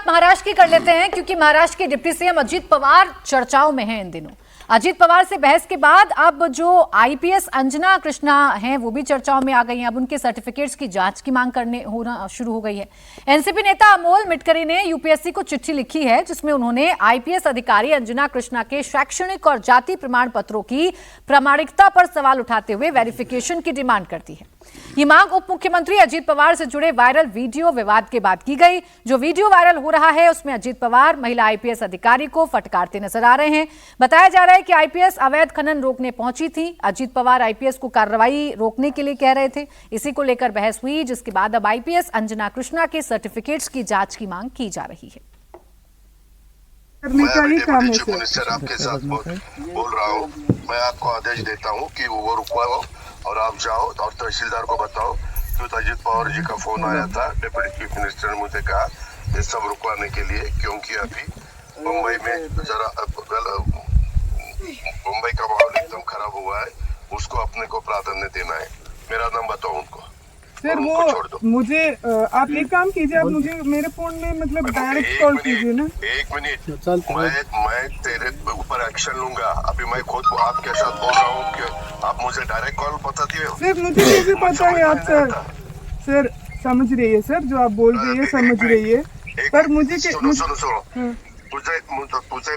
महाराष्ट्र की कर लेते हैं, क्योंकि महाराष्ट्र के डिप्टी सीएम अजीत पवार चर्चाओं में हैं इन दिनों। अजीत पवार से बहस के बाद अब जो आईपीएस अंजना कृष्णा हैं वो भी चर्चाओं में आ गई हैं। अब उनके सर्टिफिकेट्स की जांच की मांग होना शुरू हो गई है। एनसीपी नेता अमोल मिटकरी ने यूपीएससी को चिट्ठी लिखी है, जिसमें उन्होंने आईपीएस अधिकारी अंजना कृष्णा के शैक्षणिक और जाति प्रमाण पत्रों की प्रामाणिकता पर सवाल उठाते हुए वेरिफिकेशन की डिमांड कर दी है। ये मांग उप मुख्यमंत्री अजीत पवार से जुड़े वायरल वीडियो विवाद के बाद की गई। जो वीडियो वायरल हो रहा है उसमें अजीत पवार महिला आईपीएस अधिकारी को फटकारते नजर आ रहे हैं। बताया जा रहा है कि आईपीएस अवैध खनन रोकने पहुंची थी। अजीत पवार आईपीएस को कार्रवाई रोकने के लिए कह रहे थे। इसी को लेकर बहस हुई, जिसके बाद अब आईपीएस अंजना कृष्णा के सर्टिफिकेट्स की जांच की मांग की जा रही है। चीफ मिनिस्टर आपके साथ बोल रहा हूँ। मैं आपको आदेश देता हूँ कि वो रुकवाओ और आप जाओ और तहसीलदार को बताओ कि अजीत पवार जी का फोन आया था। डिप्टी चीफ मिनिस्टर ने मुझे कहा ये सब रुकवाने के लिए, क्योंकि अभी मुंबई में जरा मुंबई का माहौल एकदम खराब हुआ है, उसको अपने को प्राधान्य देना है। मेरा नाम बताओ उनको। सर वो मुझे आप एक काम कीजिए, आप मुझे मेरे फोन में मतलब डायरेक्ट कॉल कीजिए ना। एक मिनट, मैं तेरे ऊपर एक्शन लूंगा। अभी मैं खुद आपके साथ बोल रहा हूँ कि आप मुझे डायरेक्ट कॉल बता दिए। सर मुझे कैसे पता है आप सर समझ रही है सर, जो आप बोल रही है समझ रही है, पर मुझे सुनो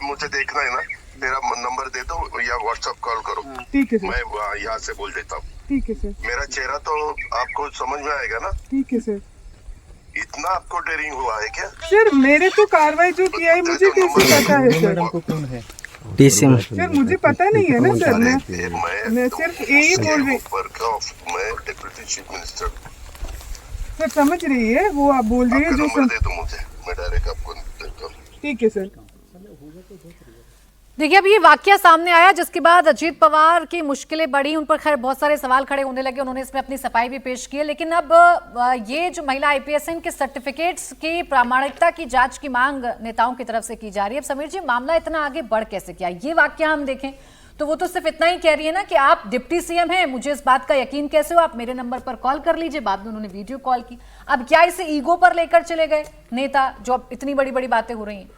मुझे देखना है ना, मेरा नंबर दे दो या व्हाट्सएप कॉल करो। ठीक है सर, मैं यहाँ से बोल देता हूँ। ठीक है सर, मेरा चेहरा तो आपको समझ में आएगा ना। ठीक है सर। इतना आपको डेयरिंग हुआ है क्या सर? मेरे तो कार्रवाई जो किया है मुझे कैसे पता है सर? सर मुझे पता नहीं है ना सर, मैं सिर्फ यही बोल रही। मैं डिप्टी चीफ मिनिस्टर सर समझ रही है वो आप बोल रही है जो दे दो मुझे, मैं डायरेक्ट आपको देता हूँ। ठीक है सर। देखिए, अब ये वाकया सामने आया जिसके बाद अजीत पवार की मुश्किलें बढ़ी। उन पर खैर बहुत सारे सवाल खड़े होने लगे। उन्होंने इसमें अपनी सफाई भी पेश की है, लेकिन अब ये जो महिला आईपीएस हैं, इनके सर्टिफिकेट्स की प्रामाणिकता की जांच की मांग नेताओं की तरफ से की जा रही है। अब समीर जी, मामला इतना आगे बढ़ कैसे गया? ये वाकया हम देखें तो वो तो सिर्फ इतना ही कह रही है ना कि आप डिप्टी सीएम हैं, मुझे इस बात का यकीन कैसे हो, आप मेरे नंबर पर कॉल कर लीजिए। बाद में उन्होंने वीडियो कॉल की। अब क्या इसे ईगो पर लेकर चले गए नेता, जो अब इतनी बड़ी बड़ी बातें हो रही हैं?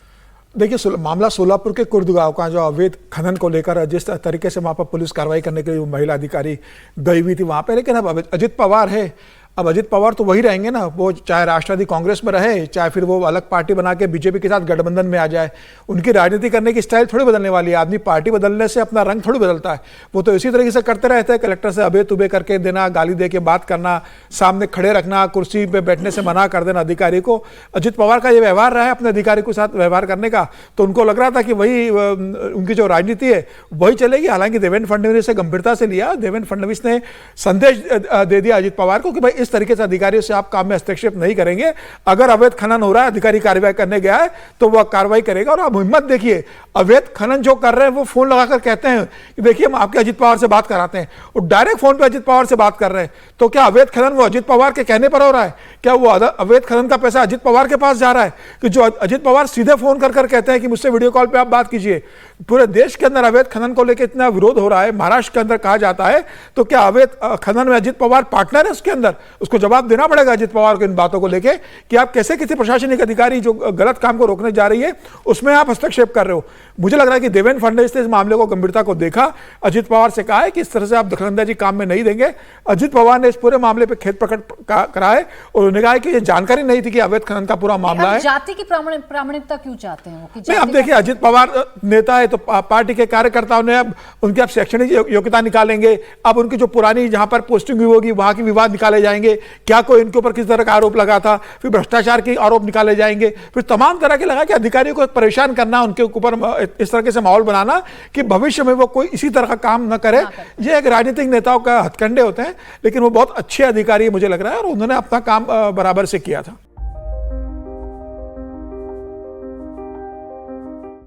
देखिए, मामला सोलापुर के कुर्द गांव का जो अवैध खनन को लेकर जिस तरीके से वहाँ पर पुलिस कार्रवाई करने के लिए महिला अधिकारी गई हुई थी वहाँ पे, लेकिन अब अजीत पवार है। अब अजीत पवार तो वही रहेंगे ना, वो चाहे राष्ट्रवादी कांग्रेस में रहे, चाहे फिर वो अलग पार्टी बना के बीजेपी के साथ गठबंधन में आ जाए। उनकी राजनीति करने की स्टाइल थोड़ी बदलने वाली है। आदमी पार्टी बदलने से अपना रंग थोड़ी बदलता है। वो तो इसी तरीके से करते रहते हैं, कलेक्टर से अबे तुबे करके देना, गाली दे के बात करना, सामने खड़े रखना, कुर्सी पे बैठने से मना कर देना अधिकारी को। अजीत पवार का ये व्यवहार रहा है अपने अधिकारी के साथ व्यवहार करने का, तो उनको लग रहा था कि वही उनकी जो राजनीति है वही चलेगी। हालांकि देवेंद्र फडणवीस से गंभीरता से लिया। देवेंद्र फडणवीस ने संदेश दे दिया अजीत पवार को कि भाई इस तरीके से अधिकारी से आप काम में हस्तक्षेप नहीं करेंगे। अगर अवैध खनन हो रहा है, अधिकारी कार्रवाई करने गया है तो वह कार्रवाई करेगा। और आप हिम्मत देखिए, अवैध खनन जो कर रहे हैं वो फोन लगाकर कहते हैं कि देखिए हम आपके अजीत पवार से बात कराते हैं, और डायरेक्ट फोन पे अजीत पवार से बात कर रहे हैं। तो क्या अवैध खनन वो अजीत पवार के कहने पर हो रहा है? क्या वो अवैध खनन का पैसा अजीत पवार के पास जा रहा है कि जो अजीत पवार सीधे फोन कर कहते हैं कि मुझसे वीडियो कॉल पे आप बात कीजिए? पूरे देश के अंदर अवैध खनन को लेकर इतना विरोध हो रहा है, महाराष्ट्र के अंदर कहा जाता है, तो क्या अवैध खनन में अजीत पवार पार्टनर है उसके अंदर? उसको जवाब देना पड़ेगा अजीत पवार को इन बातों को लेके कि आप कैसे किसी प्रशासनिक अधिकारी जो गलत काम को रोकने जा रही है उसमें आप हस्तक्षेप कर रहे हो। मुझे लग रहा है कि देवेंद्र फडणवीस ने इस मामले को गंभीरता को देखा, अजीत पवार से कहा है कि इस तरह से आप दखलंदाजी काम में नहीं देंगे। अजीत पवार ने इस पूरे मामले पे खेद प्रकट करा है और उन्होंने कहा है कि ये जानकारी नहीं थी कि अवैध खनन का पूरा मामला है। जाति की प्रामाणिकता क्यों चाहते हैं वो? नहीं, अब देखिए, अजीत पवार नेता है तो पार्टी के कार्यकर्ताओं ने अब उनकी अब शैक्षणिक योग्यता निकालेंगे। अब उनकी जो पुरानी जहां पर पोस्टिंग हुई होगी वहां के विवाद निकाले जाएंगे। क्या कोई इनके ऊपर किस तरह का आरोप लगा था, फिर भ्रष्टाचार के आरोप निकाले जाएंगे, फिर तमाम तरह के लगा कि अधिकारियों को परेशान करना, उनके ऊपर इस तरह से माहौल बनाना कि भविष्य में वो कोई इसी तरह का काम न करे। ये एक राजनीतिक नेताओं का हथकंडे होते हैं, लेकिन वो बहुत अच्छे अधिकारी मुझे लग रहा है और उन्होंने अपना काम बराबर से किया था।